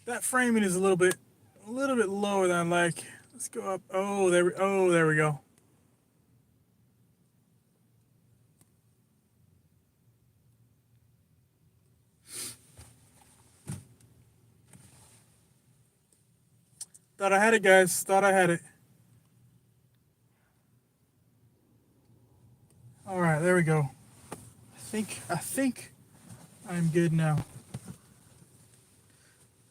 That framing is a little bit lower than I like. Let's go up. Oh, there we go. Thought I had it, guys. Thought I had it. All right, there we go. I think I'm good now.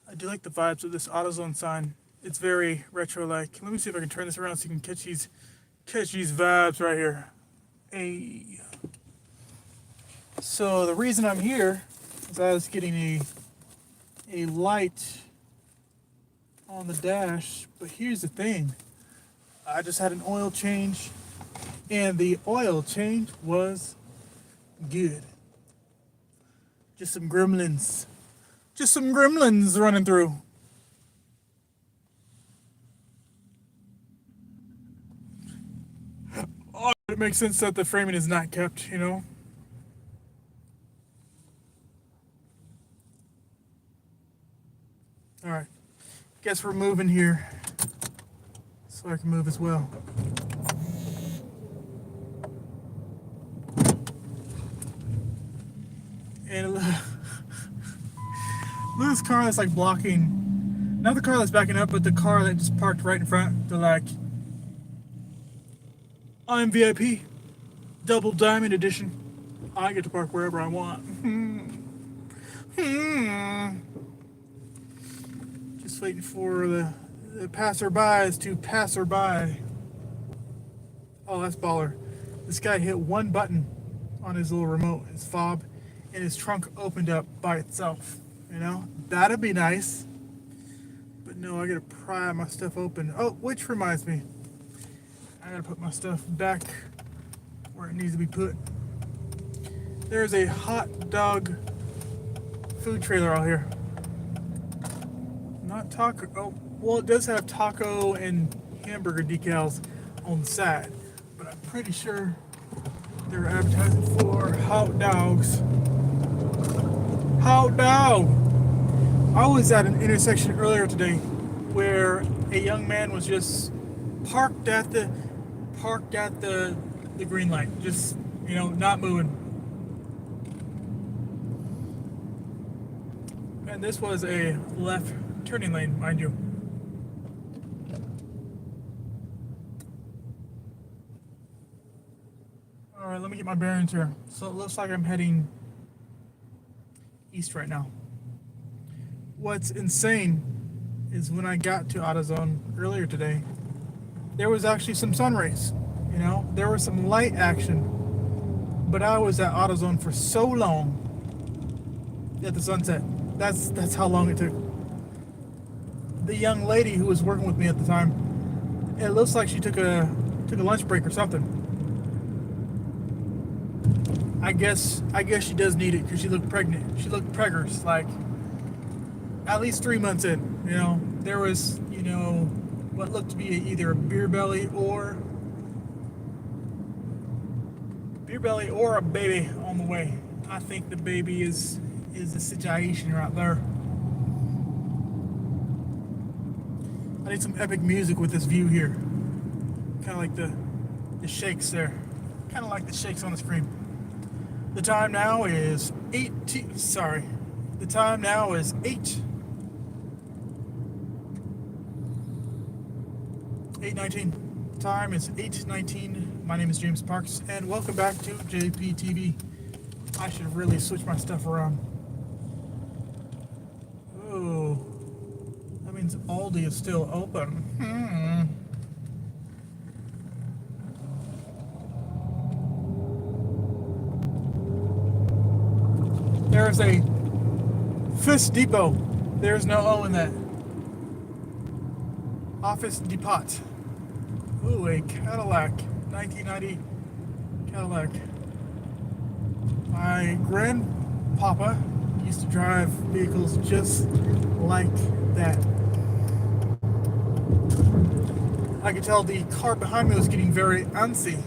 I do like the vibes of this AutoZone sign. It's very retro-like. Let me see if I can turn this around so you can catch these vibes right here. Hey. So the reason I'm here is I was getting a light on the dash, but here's the thing. I just had an oil change, and the oil change was good. Just some gremlins. Just some gremlins running through. Oh, it makes sense that the framing is not kept, you know? Alright. Guess we're moving here so I can move as well. And look at this car that's like blocking, not the car that's backing up, but the car that just parked right in front. They're like, I'm VIP, double diamond edition. I get to park wherever I want. Just waiting for the passerbys to passer by. Oh, that's baller. This guy hit one button on his little remote, his fob, and his trunk opened up by itself. You know, that'd be nice. But no, I gotta pry my stuff open. Oh, which reminds me, I gotta put my stuff back where it needs to be put. There's a hot dog food trailer out here. Not taco. Oh, well, it does have taco and hamburger decals on the side, but I'm pretty sure they're advertising for hot dogs. Hot dog! I was at an intersection earlier today where a young man was just parked at the green light, just not moving. And this was a left turning lane, mind you. All right, let me get my bearings here. So it looks like I'm heading east right now. What's insane is when I got to AutoZone earlier today, there was actually some sun rays. There was some light action. But I was at AutoZone for so long at the sunset. That's how long it took. The young lady who was working with me at the time, it looks like she took a lunch break or something. I guess she does need it because she looked pregnant. She looked preggers, like at least 3 months in. There was what looked to be either a beer belly or a baby on the way. I think the baby is the situation right there. I need some epic music with this view here. Kind of like the shakes there. Kind of like the shakes on the screen. The time now is 8. Sorry. The time now is 8:19. The time is 8:19. My name is James Parks, and welcome back to JPTV. I should really switch my stuff around. Oh, that means Aldi is still open. There's a Fist Depot. There's no O in that. Office Depot. Ooh, a Cadillac. 1990 Cadillac. My grandpapa used to drive vehicles just like that. I could tell the car behind me was getting very antsy.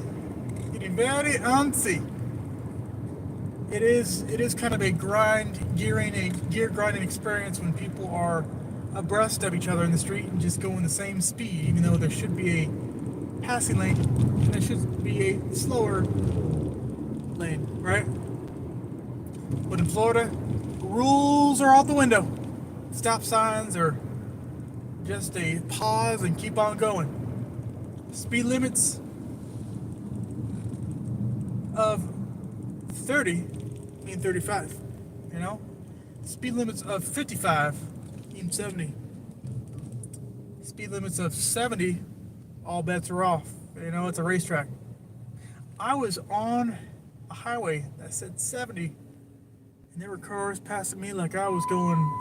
Getting very antsy. It is kind of a gear grinding experience when people are abreast of each other in the street and just going the same speed, even though there should be a passing lane and there should be a slower lane, right? But in Florida, rules are out the window. Stop signs are just a pause and keep on going. Speed limits of 30 mean 35, you know? Speed limits of 55 mean 70. Speed limits of 70, all bets are off. You know, it's a racetrack. I was on a highway that said 70, and there were cars passing me like I was going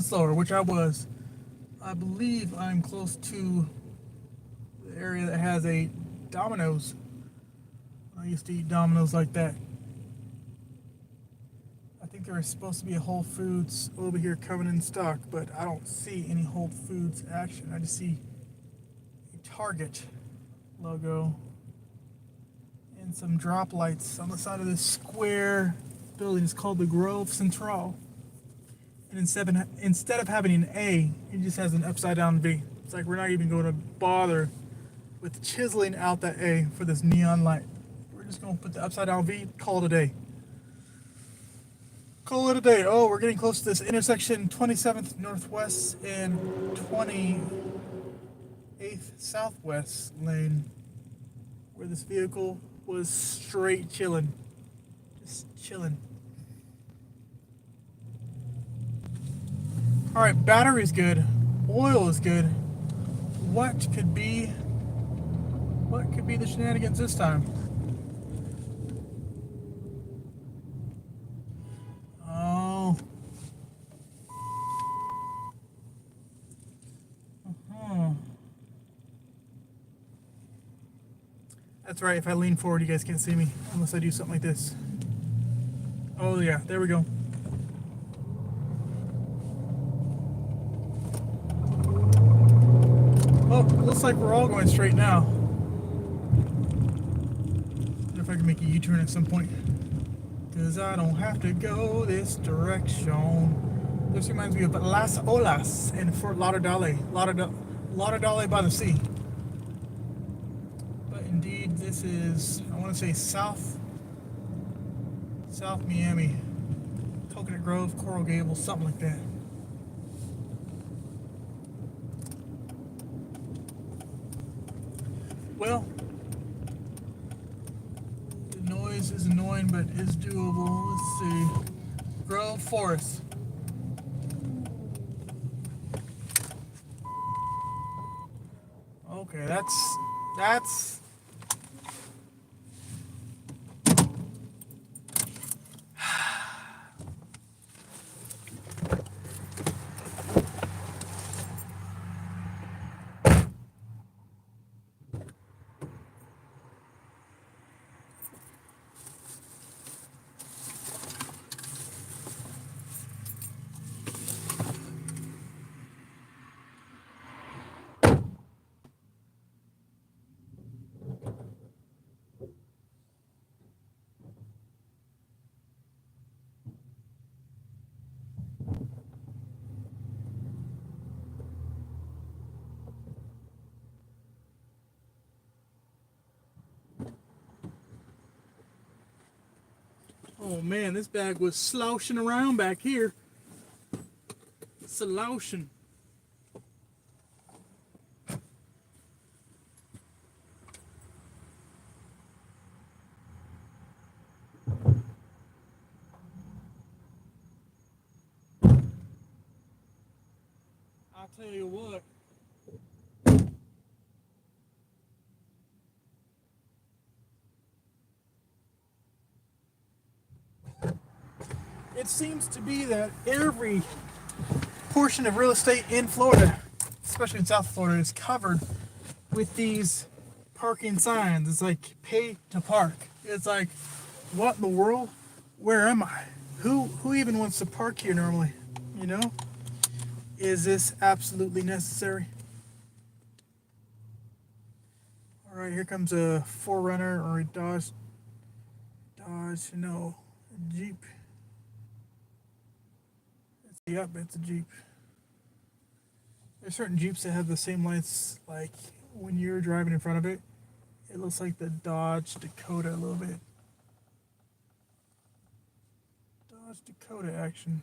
slower, which I was. I believe I'm close to the area that has a Domino's. I used to eat Domino's like that. I think there is supposed to be a Whole Foods over here coming in stock, but I don't see any Whole Foods action. I just see a Target logo and some drop lights on the side of this square building. It's called the Grove Central. And instead of having an A, it just has an upside down V. It's like we're not even going to bother with chiseling out that A for this neon light. We're just going to put the upside down V, call it a day. Call it a day. Oh, we're getting close to this intersection, 27th Northwest and 28th Southwest lane, where this vehicle was straight chilling. Just chilling. All right, battery's good, oil is good. What could be the shenanigans this time? Oh. That's right, if I lean forward, you guys can't see me unless I do something like this. Oh yeah, there we go. Oh, looks like we're all going straight now. Wonder if I can make a U-turn at some point. Cause I don't have to go this direction. This reminds me of Las Olas in Fort Lauderdale. Lauderdale by the sea. But indeed, this is, I want to say South Miami. Coconut Grove, Coral Gables, something like that. Well, the noise is annoying, but is doable. Let's see. Grove Forest. Okay, that's oh man, this bag was slouching around back here. Slouching. I'll tell you what. It seems to be that every portion of real estate in Florida, especially in South Florida, is covered with these parking signs. It's like pay to park. It's like, what in the world? Where am I? Who even wants to park here normally? You know? Is this absolutely necessary? All right, here comes a 4Runner or a Dodge, no, a Jeep. Yep, it's a Jeep. There's certain Jeeps that have the same lights, like when you're driving in front of it, it looks like the Dodge Dakota a little bit. Dodge Dakota action.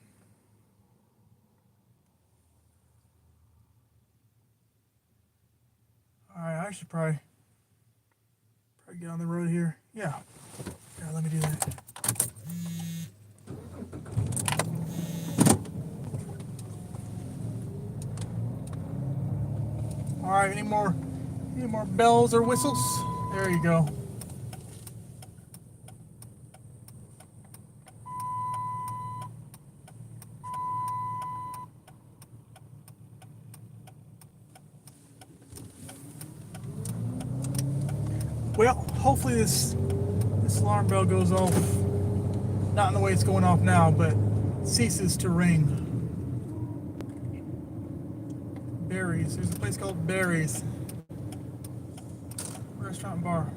Alright, I should probably get on the road here. Yeah, let me do that. Alright, any more bells or whistles? There you go. Well, hopefully this alarm bell goes off, not in the way it's going off now, but ceases to ring. Barry's. There's a place called Barry's. Restaurant and bar.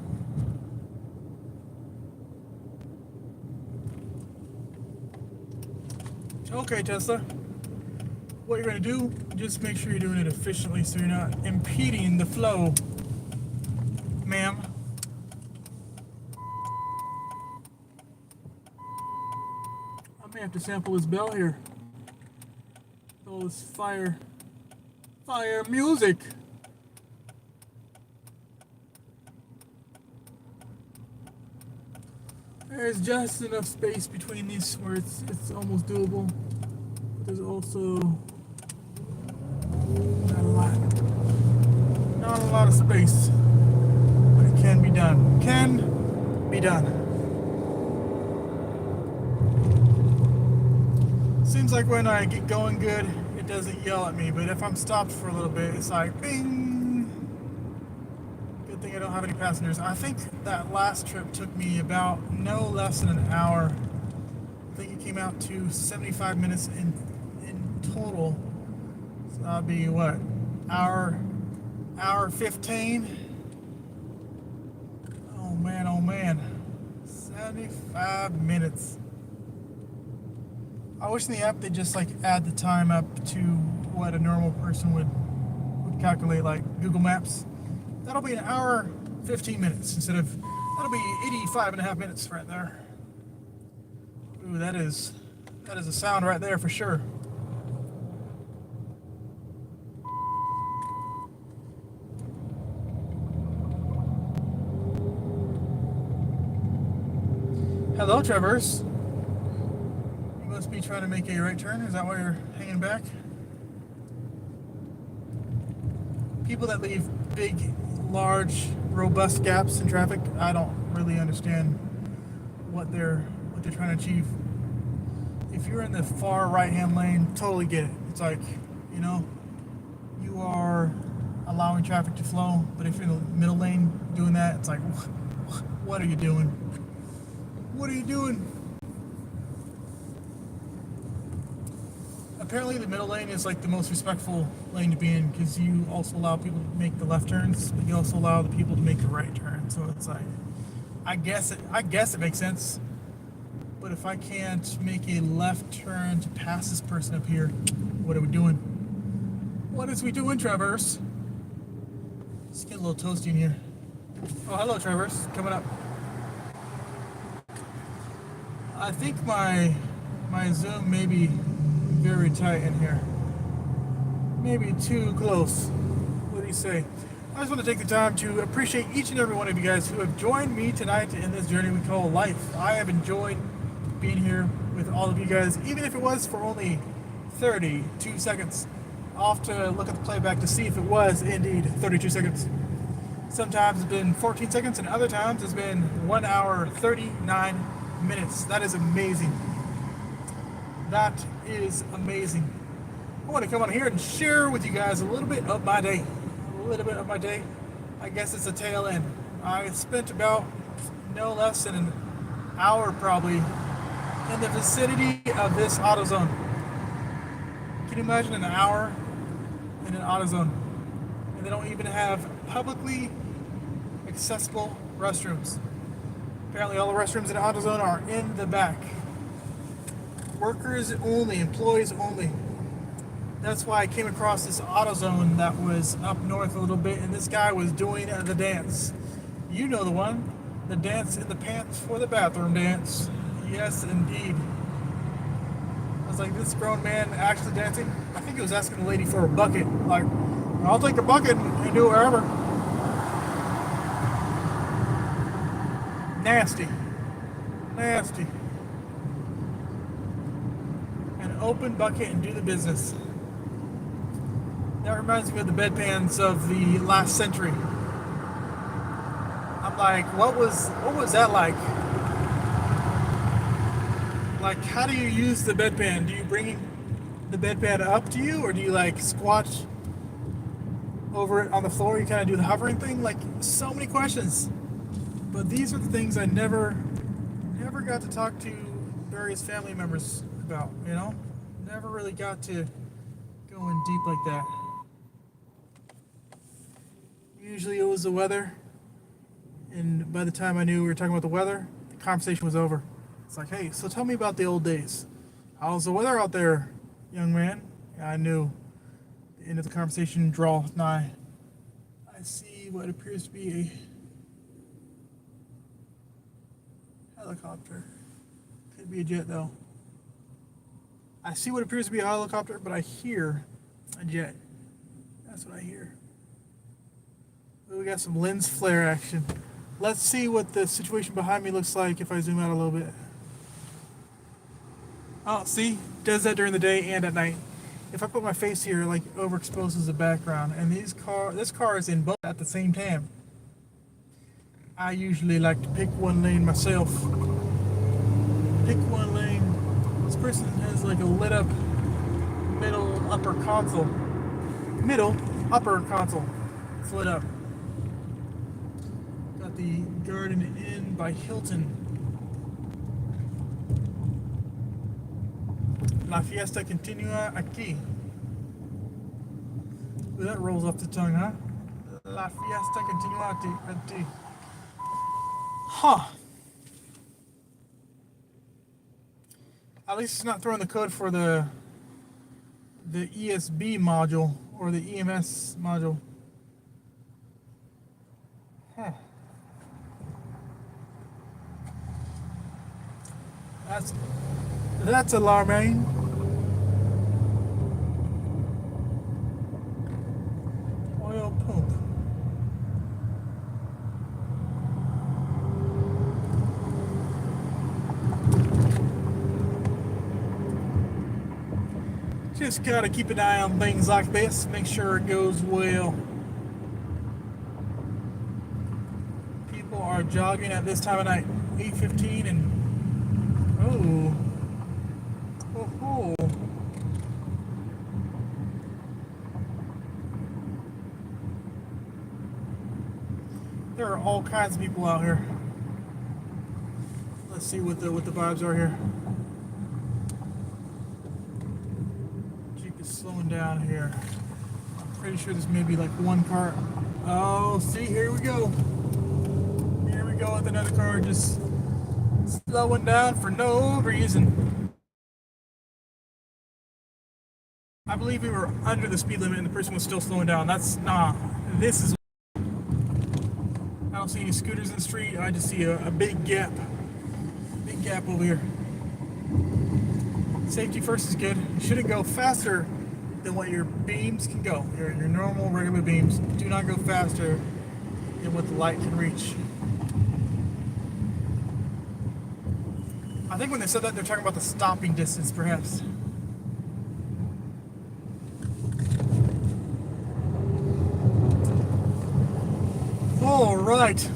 Okay, Tesla. What you're going to do, just make sure you're doing it efficiently so you're not impeding the flow, ma'am. I may have to sample this bell here. All this fire music. There's just enough space between these where it's almost doable. But there's also not a lot of space. But it can be done. Can be done. Seems like when I get going good, it doesn't yell at me, but if I'm stopped for a little bit, it's like bing. Good thing I don't have any passengers. I think that last trip took me about no less than an hour. I think it came out to 75 minutes in total. So that'd be what? Hour 15? Oh man. 75 minutes. I wish in the app they'd just like add the time up to what a normal person would calculate, like Google Maps. That'll be an hour 15 minutes instead of, that'll be 85 and a half minutes right there. Ooh, that is a sound right there for sure. Hello, Traverse. Must be trying to make a right turn. Is that why you're hanging back? People that leave big, large, robust gaps in traffic, I don't really understand what they're trying to achieve. If you're in the far right-hand lane, totally get it. It's like, you know, you are allowing traffic to flow, but if you're in the middle lane doing that, it's like, what are you doing? What are you doing? Apparently the middle lane is like the most respectful lane to be in because you also allow people to make the left turns, but you also allow the people to make the right turn. So it's like, I guess it makes sense. But if I can't make a left turn to pass this person up here, what are we doing? What is we doing, Traverse? It's getting a little toasty in here. Oh, hello, Traverse. Coming up. I think my zoom may be very tight in here. Maybe too close. What do you say? I just want to take the time to appreciate each and every one of you guys who have joined me tonight in this journey we call life. I have enjoyed being here with all of you guys, even if it was for only 32 seconds. I'll have to look at the playback to see if it was indeed 32 seconds. Sometimes it's been 14 seconds and other times it's been 1 hour 39 minutes. That is amazing. That is amazing. I want to come on here and share with you guys a little bit of my day. I guess it's a tail end. I spent about no less than an hour probably in the vicinity of this AutoZone. Can you imagine an hour in an AutoZone? And they don't even have publicly accessible restrooms. Apparently all the restrooms in AutoZone are in the back. Workers only, employees only. That's why I came across this AutoZone that was up north a little bit, and this guy was doing the dance. You know the one. The dance in the pants for the bathroom dance. Yes, indeed. I was like, this grown man actually dancing? I think he was asking the lady for a bucket. Like, I'll take a bucket and do it wherever. Nasty. Nasty. An open bucket and do the business. That reminds me of the bedpans of the last century. I'm like, what was that like? Like, how do you use the bedpan? Do you bring the bedpan up to you, or do you like squat over it on the floor? You kind of do the hovering thing. Like, so many questions. But these are the things I never got to talk to various family members about. You know, never really got to go in deep like that. Usually it was the weather, and by the time I knew we were talking about the weather, the conversation was over. It's like, hey, so tell me about the old days. How's the weather out there, young man? Yeah, I knew. The end of the conversation draweth nigh. I see what appears to be a helicopter. Could be a jet, though. I see what appears to be a helicopter, but I hear a jet. That's what I hear. We got some lens flare action. Let's see what the situation behind me looks like if I zoom out a little bit. Oh, see? Does that during the day and at night. If I put my face here, like, overexposes the background. And this car is in both at the same time. I usually like to pick one lane myself. Pick one lane. This person has like a lit up middle upper console. Middle upper console. It's lit up. Got the Garden Inn by Hilton. La fiesta continua aquí. Ooh, that rolls off the tongue, huh? La fiesta continua aquí. Huh. At least it's not throwing the code for the ESB module or the EMS module. Huh. That's alarming. Oil pump. Just gotta keep an eye on things like this, make sure it goes well. People are jogging at this time of night, 8:15, and oh. There are all kinds of people out here. Let's see what the vibes are here. Jeep is slowing down here. I'm pretty sure this may be like one car. Oh, see, here we go. Here we go with another car just slowing down for no reason. I believe we were under the speed limit and the person was still slowing down. This is. I don't see any scooters in the street. I just see a big gap. Big gap over here. Safety first is good. You shouldn't go faster than what your beams can go. Your normal, regular beams. Do not go faster than what the light can reach. I think when they said that, they're talking about the stopping distance, perhaps. All right.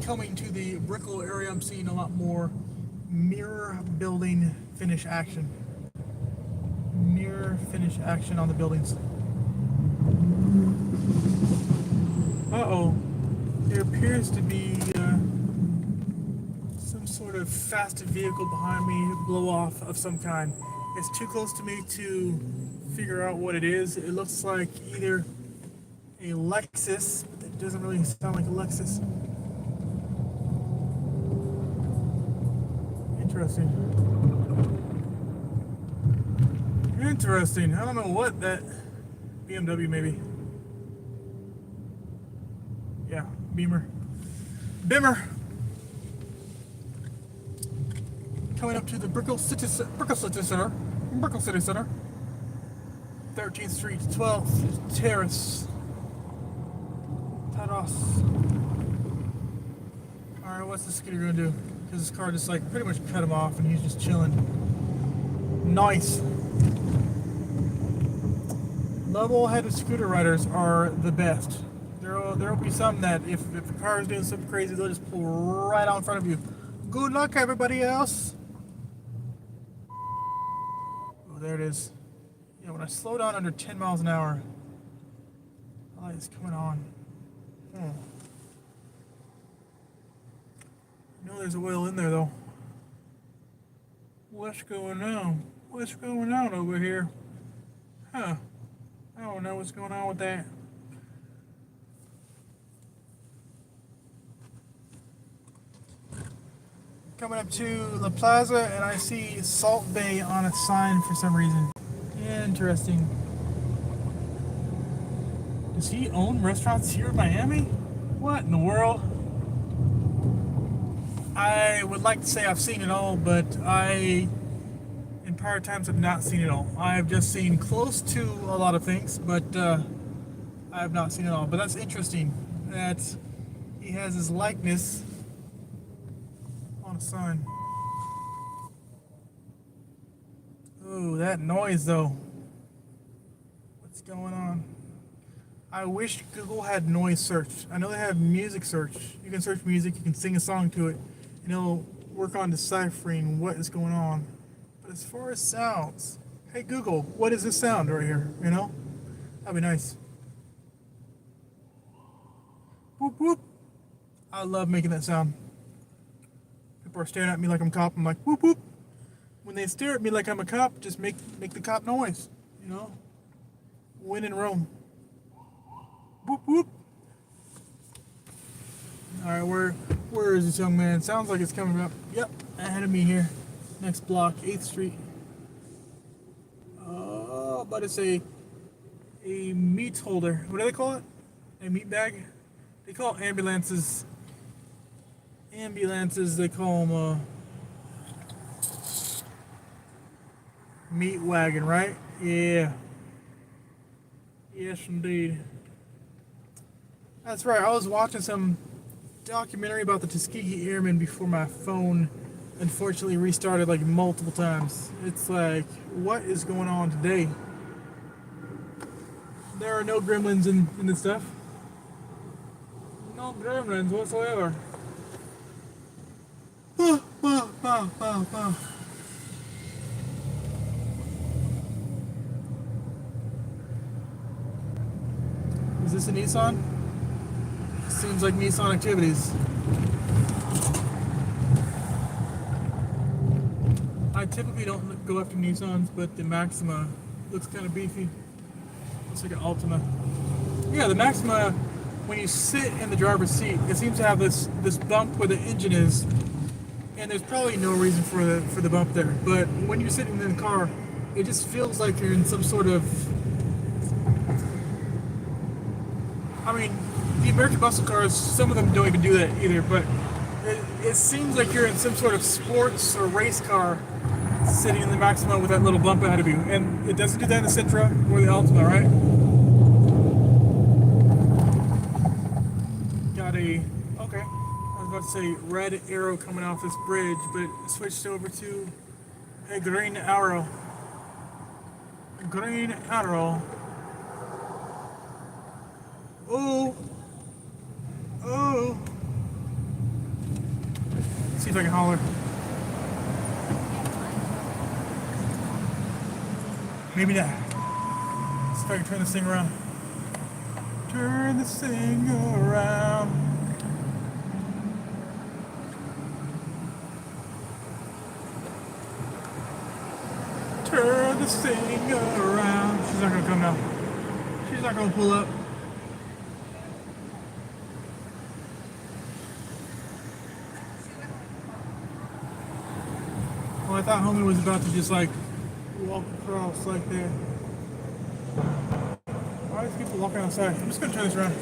Coming to the Brickell area, I'm seeing a lot more mirror building finish action. Mirror finish action on the buildings. Uh-oh. There appears to be some sort of fast vehicle behind me, blow off of some kind. It's too close to me to figure out what it is. It looks like either a Lexus with a doesn't really sound like a Lexus. Interesting. Interesting. I don't know what that BMW maybe. Yeah, Beamer. Bimmer. Coming up to the Brickell City Center. 13th Street, 12th Terrace. Tados. Alright, what's the scooter gonna do? Because this car just like pretty much cut him off and he's just chilling. Nice. Level-headed scooter riders are the best. There'll be some that if the car is doing something crazy, they'll just pull right out in front of you. Good luck, everybody else. Oh, there it is. Yeah, when I slow down under 10 miles an hour, the light is coming on. I know there's oil in there though. What's going on? What's going on over here? Huh. I don't know what's going on with that. Coming up to La Plaza and I see Salt Bay on a sign for some reason. Interesting. Does he own restaurants here in Miami? What in the world? I would like to say I've seen it all, but in prior times, have not seen it all. I've just seen close to a lot of things, but I have not seen it all. But that's interesting that he has his likeness on a sign. Ooh, that noise though. What's going on? I wish Google had noise search. I know they have music search. You can search music, you can sing a song to it, and it'll work on deciphering what is going on. But as far as sounds, hey Google, what is this sound right here? You know? That'd be nice. Whoop whoop. I love making that sound. People are staring at me like I'm a cop. I'm like whoop whoop. When they stare at me like I'm a cop, just make the cop noise. You know? Win in Rome. Whoop whoop. Alright, where is this young man? Sounds like it's coming up. Yep, ahead of me here. Next block, 8th Street. Oh, but it's a meat holder. What do they call it? A meat bag? They call ambulances. They call them meat wagon, right? Yeah. Yes, indeed. That's right. I was watching some documentary about the Tuskegee Airmen before my phone unfortunately restarted like multiple times. It's like, what is going on today? There are no gremlins in this stuff. No gremlins whatsoever. Is this a Nissan? Seems like Nissan activities. I typically don't go after Nissans, but the Maxima looks kind of beefy. Looks like an Altima. Yeah, the Maxima, when you sit in the driver's seat, it seems to have this bump where the engine is, and there's probably no reason for the bump there. But when you're sitting in the car, it just feels like you're in some sort of, I mean, the American muscle cars, some of them don't even do that either, but it seems like you're in some sort of sports or race car sitting in the Maxima with that little bump ahead of you. And it doesn't do that in the Sentra or the Altima, right? Got a, okay, I was about to say red arrow coming off this bridge, but it switched over to a green arrow. Green arrow. Oh. Oh. Let's see if I can holler. Maybe not. Let's see if I can turn this thing around. Turn this thing around. Turn this thing around. She's not gonna come now. She's not gonna pull up. Oh, I thought homie was about to just like walk across like that. Why are these people walking outside? I'm just gonna turn this around.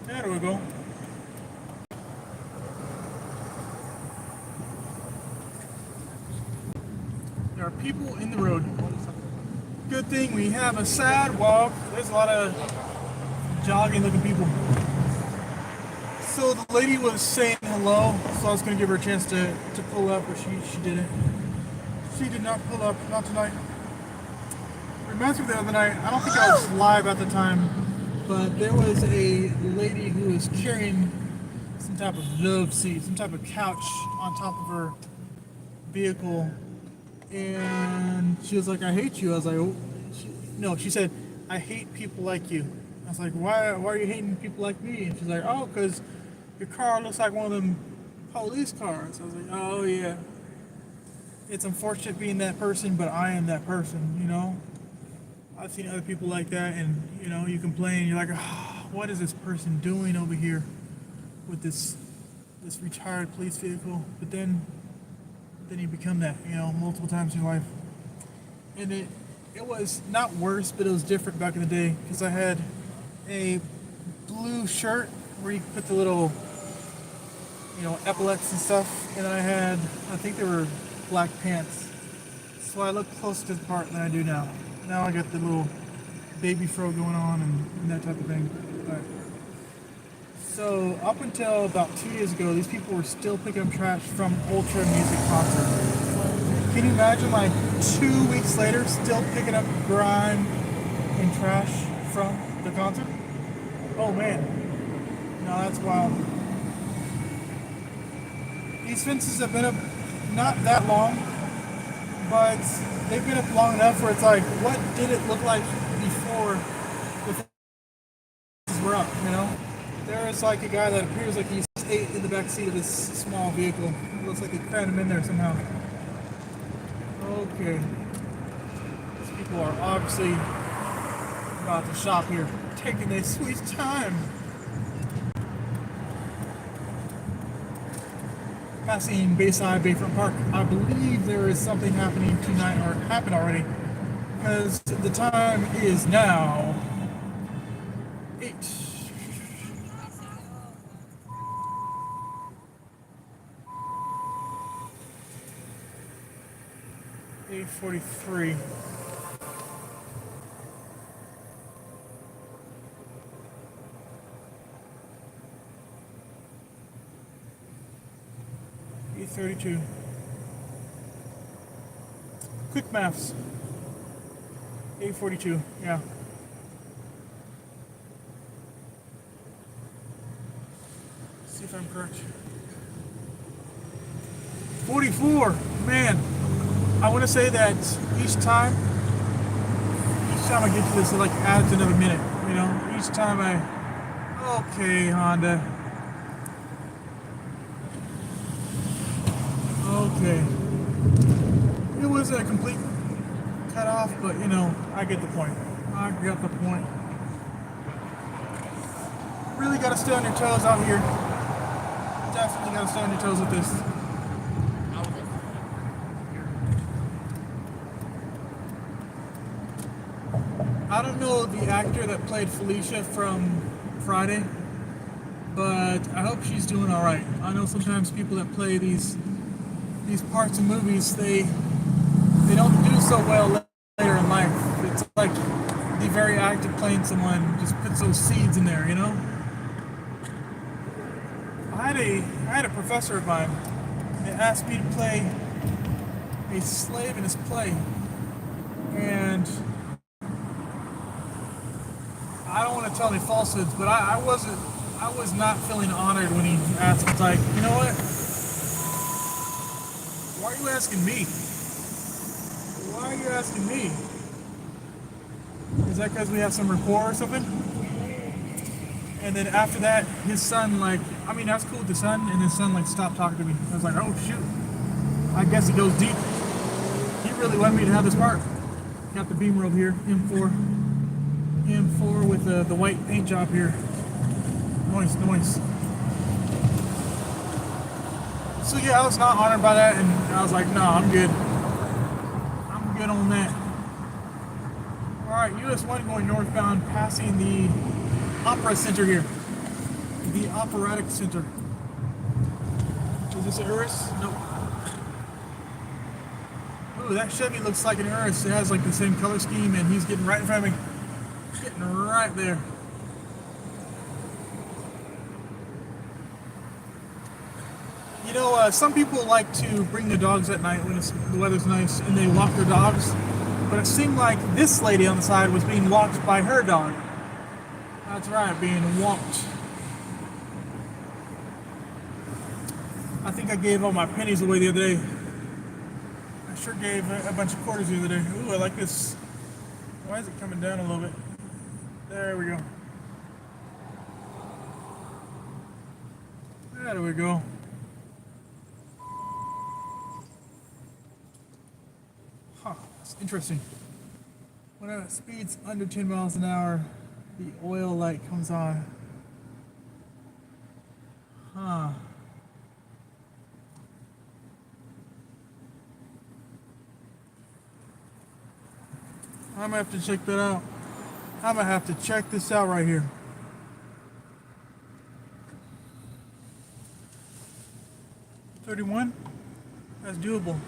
There we go. There are people in the road. Good thing we have a sidewalk. There's a lot of jogging looking people. So the lady was saying hello, so I was going to give her a chance to pull up, but she didn't. She did not pull up, not tonight. Reminds me of the other night, I don't think I was live at the time, but there was a lady who was carrying some type of love seat, some type of couch on top of her vehicle, and she was like, I hate you. I was like, oh. No, she said, I hate people like you. I was like, why are you hating people like me? And she's like, oh, because your car looks like one of them police cars. I was like, oh yeah. It's unfortunate being that person, but I am that person, you know? I've seen other people like that, and you know, you complain, you're like, oh, what is this person doing over here with this retired police vehicle? But then you become that, you know, multiple times in your life. And it was not worse, but it was different back in the day, because I had a blue shirt where you put the little, you know, epaulets and stuff, and I think they were black pants. So I looked closer to the part than I do now. Now I got the little baby fro going on and that type of thing. But so up until about 2 years ago, these people were still picking up trash from Ultra Music concert. Can you imagine, like 2 weeks later, still picking up grime and trash from the concert? Oh man, no, that's wild. These fences have been up not that long, but they've been up long enough where it's like, what did it look like before the fences were up, you know? There is like a guy that appears like he's ate in the back seat of this small vehicle. It looks like they crammed him in there somehow. Okay. These people are obviously about to shop here, taking their sweet time. Passing Bayside Bayfront Park. I believe there is something happening tonight, or happened already, because the time is now 8. 8:43. $8:32. Quick maths. 8:42. Yeah. Let's see if I'm correct. 44. Man, I want to say that each time I get to this, it like adds another minute. You know, each time okay, Honda. Okay. It wasn't a complete cut off, but you know, I get the point. I got the point. Really got to stay on your toes out here. Definitely got to stay on your toes with this. I don't know the actor that played Felicia from Friday, but I hope she's doing all right. I know sometimes people that play these parts in movies, they don't do so well later in life. It's like the very act of playing someone just puts those seeds in there, you know? I had a professor of mine that asked me to play a slave in his play, and I don't want to tell any falsehoods, but I was not feeling honored when he asked me, like, you know what? Why are you asking me? Why are you asking me? Is that because we have some rapport or something? And then after that, his son, like, I mean, that's cool with the son, and his son, like, stopped talking to me. I was like, oh, shoot. I guess he goes deep. He really wanted me to have this part. Got the Beamer over here, M4 with the white paint job here. Noise. So yeah, I was not honored by that, and I was like, no, I'm good. I'm good on that. Alright, US 1 going northbound, passing the Opera Center here. The Operatic Center. Is this an Urus? Nope. Ooh, that Chevy looks like an Urus. It has like the same color scheme, and he's getting right in front of me. Getting right there. You know, some people like to bring their dogs at night when the weather's nice, and they walk their dogs. But it seemed like this lady on the side was being walked by her dog. That's right, being walked. I think I gave all my pennies away the other day. I sure gave a bunch of quarters the other day. Ooh, I like this. Why is it coming down a little bit? There we go. There we go. Huh, it's interesting. When it speeds under 10 miles an hour, the oil light comes on. Huh. I'm gonna have to check that out. I'm gonna have to check this out right here. $31? That's doable.